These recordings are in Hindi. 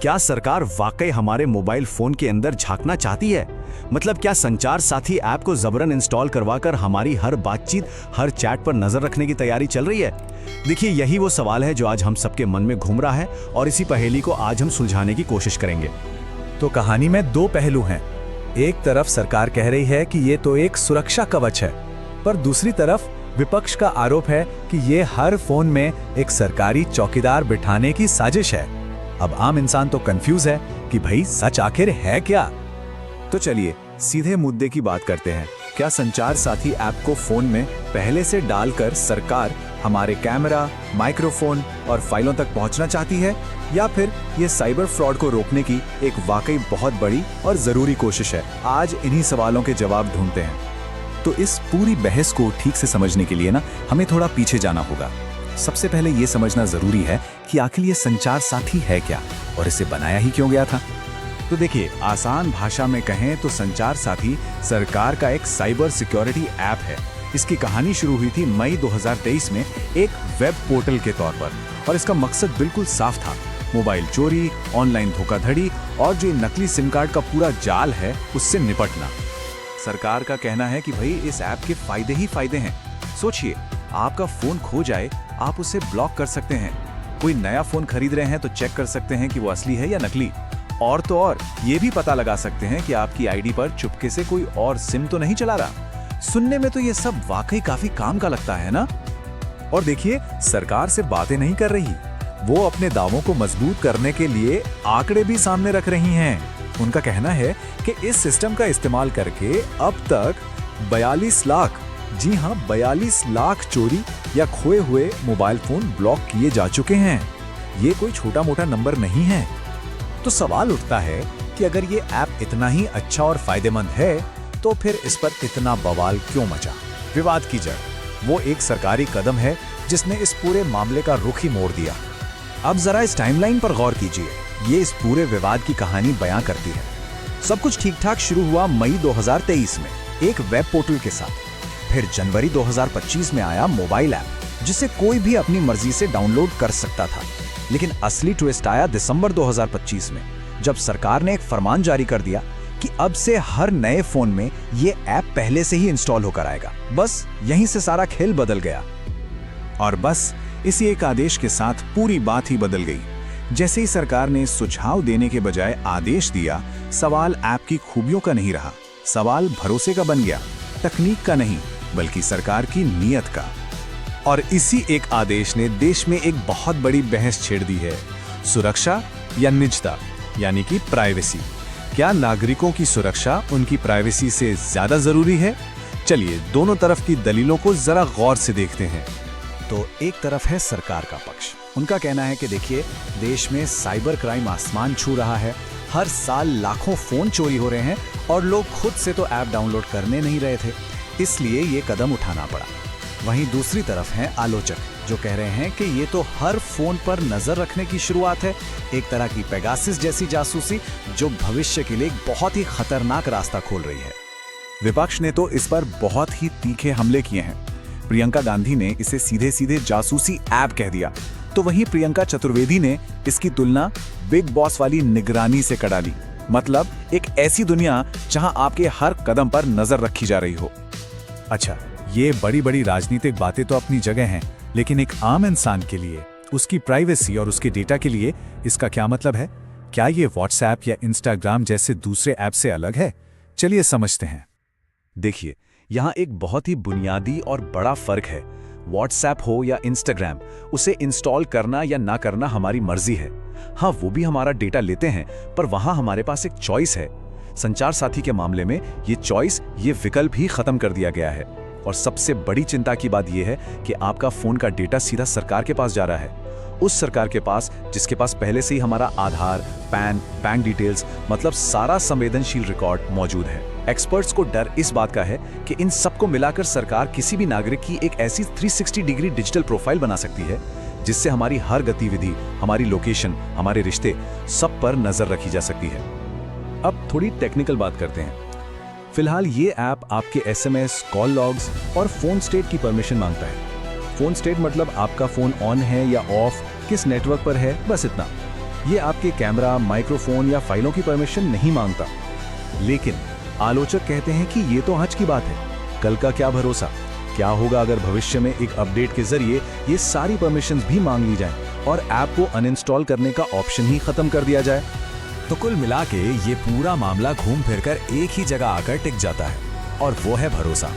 क्या सरकार वाकई हमारे मोबाइल फोन के अंदर झांकना चाहती है? मतलब क्या संचार साथी ऐप को जबरन इंस्टॉल करवाकर हमारी हर बातचीत, हर चैट पर नजर रखने की तैयारी चल रही है? देखिए, यही वो सवाल है जो आज हम सबके मन में घूम रहा है और इसी पहेली को आज हम सुलझाने की कोशिश करेंगे। तो कहानी में दो पहलू हैं। एक तरफ सरकार कह रही है कि ये तो एक सुरक्षा कवच है, पर दूसरी तरफ विपक्ष का आरोप है कि ये हर फोन में एक सरकारी चौकीदार बिठाने की साजिश है। अब आम इंसान तो कंफ्यूज है कि भाई सच आखिर है क्या। तो चलिए सीधे मुद्दे की बात करते हैं। क्या संचार साथी ऐप को फोन में पहले से डालकर सरकार हमारे कैमरा, माइक्रोफोन और फाइलों तक पहुंचना चाहती है, या फिर ये साइबर फ्रॉड को रोकने की एक वाकई बहुत बड़ी और जरूरी कोशिश है? आज इन्हीं सवालों के जवाब ढूंढते हैं। तो इस पूरी बहस को ठीक से समझने के लिए हमें थोड़ा पीछे जाना होगा। सबसे पहले ये समझना जरूरी है कि आखिर ये संचार साथी है क्या और इसे बनाया ही क्यों गया था। तो देखिए, आसान भाषा में कहें तो संचार साथी सरकार का एक साइबर सिक्योरिटी ऐप है। इसकी कहानी शुरू हुई थी मई 2023 में एक वेब पोर्टल के तौर पर, और इसका मकसद बिल्कुल साफ था: मोबाइल चोरी, ऑनलाइन धोखाधड़ी और जो नकली सिम कार्ड का पूरा जाल है उससे निपटना। सरकार का कहना है कि भाई इस ऐप के फायदे ही फायदे हैं। सोचिए, आपका फोन खो जाए, आप उसे ब्लॉक कर सकते हैं। कोई नया फोन खरीद रहे हैं तो चेक कर सकते हैं कि वो असली है या नकली। और तो और ये भी पता लगा सकते हैं कि आपकी आईडी पर चुपके से कोई और सिम तो नहीं चला रहा। सुनने में तो ये सब वाकई काफी काम का लगता है ना? और देखिए, सरकार से बातें नहीं कर रही, वो अपने दावों को मजबूत करने के लिए आंकड़े भी सामने रख रही हैं। उनका कहना है कि इस सिस्टम का इस्तेमाल करके अब तक 42 लाख, जी हाँ 42 लाख चोरी या खोए हुए मोबाइल फोन ब्लॉक किए जा चुके हैं। ये कोई छोटा मोटा नंबर नहीं है। तो सवाल उठता है कि अगर ये ऐप इतना ही अच्छा और फायदेमंद है तो फिर इस पर इतना बवाल क्यों मचा? विवाद की जड़ वो एक सरकारी कदम है जिसने इस पूरे मामले का रुख ही मोड़ दिया। अब जरा इस टाइमलाइन पर गौर कीजिए, ये इस पूरे विवाद की कहानी बयां करती है। सब कुछ ठीक ठाक शुरू हुआ मई 2023 में एक वेब पोर्टल के साथ। फिर जनवरी 2025 में आया मोबाइल ऐप, जिसे कोई भी अपनी मर्जी से डाउनलोड कर सकता था। लेकिन असली ट्विस्ट आया दिसंबर 2025 में, जब सरकार ने एक फरमान जारी कर दिया कि अब से हर नए फोन में ये ऐप पहले से ही इंस्टॉल होकर आएगा। बस यहीं से सारा खेल बदल गया। और बस इसी एक आदेश के साथ पूरी बात ही बदल गई। जैसे ही सरकार ने सुझाव देने के बजाय आदेश दिया, सवाल ऐप की खूबियों का नहीं रहा, सवाल भरोसे का बन गया, तकनीक का नहीं बल्कि सरकार की नीयत का। और इसी एक आदेश ने देश में एक बहुत बड़ी बहस छेड़ दी है: सुरक्षा या निजता, यानी कि प्राइवेसी। क्या नागरिकों की सुरक्षा उनकी प्राइवेसी से ज्यादा जरूरी है? चलिए दोनों तरफ की दलीलों को जरा गौर से देखते हैं। तो एक तरफ है सरकार का पक्ष। उनका कहना है कि देखिए, देश में साइबर क्राइम आसमान छू रहा है। हर साल लाखों फोन चोरी हो रहे हैं और लोग खुद से तो ऐप डाउनलोड करने नहीं रहे थे, इसलिए ये कदम उठाना पड़ा। वहीं दूसरी तरफ हैं आलोचक, जो कह रहे हैं कि ये तो हर फोन पर नजर रखने की शुरुआत है, एक तरह की पेगासस जैसी जासूसी जो भविष्य के लिए एक बहुत ही खतरनाक रास्ता खोल रही है। विपक्ष ने तो इस पर बहुत ही तीखे हमले किए हैं। प्रियंका गांधी ने इसे सीधे सीधे जासूसी ऐप कह दिया, तो वहीं प्रियंका चतुर्वेदी ने इसकी तुलना बिग बॉस वाली निगरानी से करा ली। मतलब एक ऐसी दुनिया जहां आपके हर कदम पर नजर रखी जा रही हो। अच्छा, ये बड़ी बड़ी राजनीतिक बातें तो अपनी जगह हैं, लेकिन एक आम इंसान के लिए, उसकी प्राइवेसी और उसके डेटा के लिए इसका क्या मतलब है? क्या ये व्हाट्सएप या इंस्टाग्राम जैसे दूसरे ऐप से अलग है? चलिए समझते हैं। देखिए, यहाँ एक बहुत ही बुनियादी और बड़ा फर्क है। व्हाट्सएप हो या इंस्टाग्राम, उसे इंस्टॉल करना या ना करना हमारी मर्जी है। हाँ, वो भी हमारा डेटा लेते हैं, पर वहां हमारे पास एक चॉइस है। संचार साथी के मामले में ये चॉइस, ये विकल्प ही खत्म कर दिया गया है। और सबसे बड़ी चिंता की बात यह है कि आपका फोन का डेटा सीधा सरकार के पास जा रहा है। उस सरकार के पास जिसके पास पहले से ही हमारा आधार, पैन, बैंक डिटेल्स, मतलब सारा संवेदनशील रिकॉर्ड मौजूद है। एक्सपर्ट्स को डर इस बात का है कि इन सबको मिलाकर सरकार किसी भी नागरिक की एक ऐसी 360 डिग्री डिजिटल प्रोफाइल बना सकती है जिससे हमारी हर गतिविधि, हमारी लोकेशन, हमारे रिश्ते, सब पर नजर रखी जा सकती है। अब थोड़ी टेक्निकल बात करते हैं। फिलहाल ये ऐप आपके SMS, कॉल लॉग्स और फोन स्टेट की परमिशन मांगता है। फोन स्टेट मतलब आपका फोन ऑन है या ऑफ, किस नेटवर्क पर है, बस इतना। ये आपके कैमरा, माइक्रोफोन या फाइलों की परमिशन नहीं मांगता। लेकिन आलोचक कहते हैं कि ये तो आज की बात है, कल का क्या भरोसा। क्या होगा अगर भविष्य में एक अपडेट के जरिए ये सारी परमिशंस भी मांग ली जाएं और ऐप को अनइंस्टॉल करने का ऑप्शन ही खत्म कर दिया जाए। तो कुल मिला के ये पूरा मामला घूम फिरकर एक ही जगह आकर टिक जाता है, और वो है भरोसा।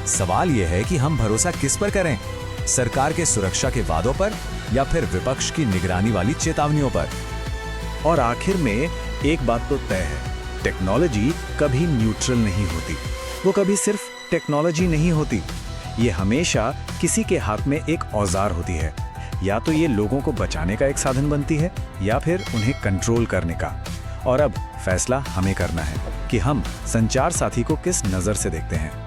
सवाल ये है कि हम भरोसा किस पर करें, सरकार के सुरक्षा के वादों पर या फिर विपक्ष की निगरानी वाली चेतावनियों पर। और आखिर में एक बात तो तय है, टेक्नोलॉजी कभी न्यूट्रल नहीं होती। वो कभी सिर्फ टेक्नोलॉजी नहीं होती, ये हमेशा किसी के हाथ में एक औजार होती है। या तो ये लोगों को बचाने का एक साधन बनती है या फिर उन्हें कंट्रोल करने का। और अब फैसला हमें करना है कि हम संचार साथी को किस नज़र से देखते हैं।